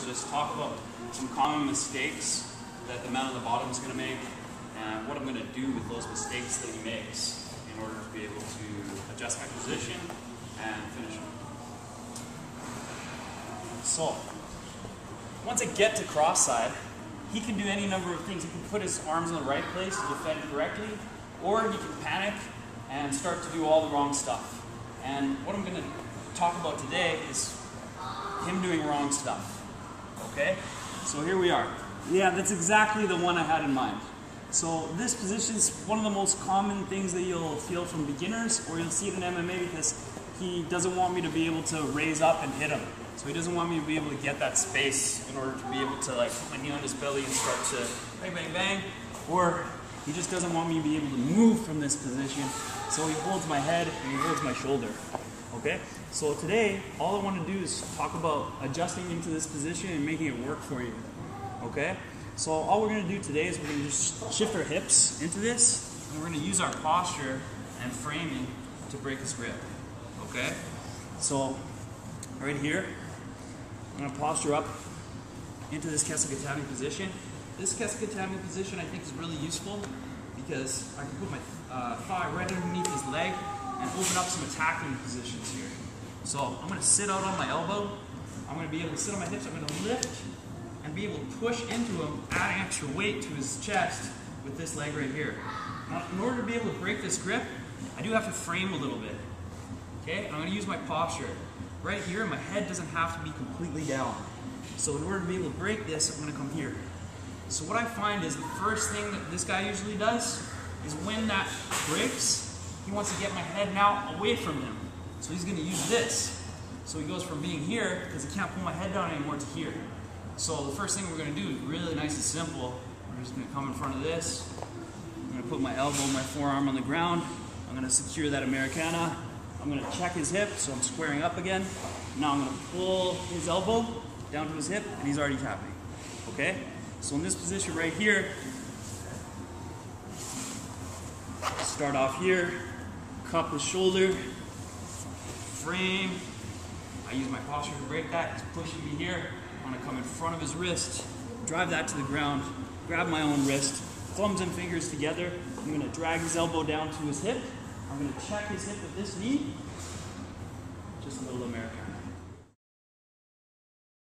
just talk about some common mistakes that the man on the bottom is going to make, and what I'm going to do with those mistakes that he makes in order to be able to adjust my position and finish him. So, once I get to cross side, he can do any number of things. He can put his arms in the right place to defend correctly, or he can panic and start to do all the wrong stuff. And what I'm going to talk about today is him doing wrong stuff. Okay? So here we are. Yeah, that's exactly the one I had in mind. So this position is one of the most common things that you'll feel from beginners, or you'll see it in MMA, because he doesn't want me to be able to raise up and hit him. So he doesn't want me to be able to get that space in order to be able to like put my knee on his belly and start to bang, bang, bang. Or he just doesn't want me to be able to move from this position. So he holds my head and he holds my shoulder. Okay? So today, all I want to do is talk about adjusting into this position and making it work for you. Okay? So all we're going to do today is we're going to just shift our hips into this, and we're going to use our posture and framing to break this grip. Okay? So right here, I'm going to posture up into this Kesakatami position. This Kesakatami position I think is really useful because I can put my thigh right underneath his leg and open up some attacking positions here. So I'm going to sit out on my elbow. I'm going to be able to sit on my hips. I'm going to lift and be able to push into him, adding extra weight to his chest with this leg right here. Now, in order to be able to break this grip, I do have to frame a little bit. Okay? I'm going to use my posture. Right here, my head doesn't have to be completely down. So in order to be able to break this, I'm going to come here. So what I find is the first thing that this guy usually does is when that breaks, he wants to get my head now away from him. So he's going to use this. So he goes from being here, because he can't pull my head down anymore, to here. So the first thing we're going to do is really nice and simple. We're just going to come in front of this. I'm going to put my elbow and my forearm on the ground. I'm going to secure that Americana. I'm going to check his hip, so I'm squaring up again. Now I'm going to pull his elbow down to his hip, and he's already tapping. Okay? So in this position right here, start off here, cup his shoulder, frame. I use my posture to break that. He's pushing me here. I'm going to come in front of his wrist, drive that to the ground, grab my own wrist, thumbs and fingers together. I'm going to drag his elbow down to his hip. I'm going to check his hip with this knee. Just a little American.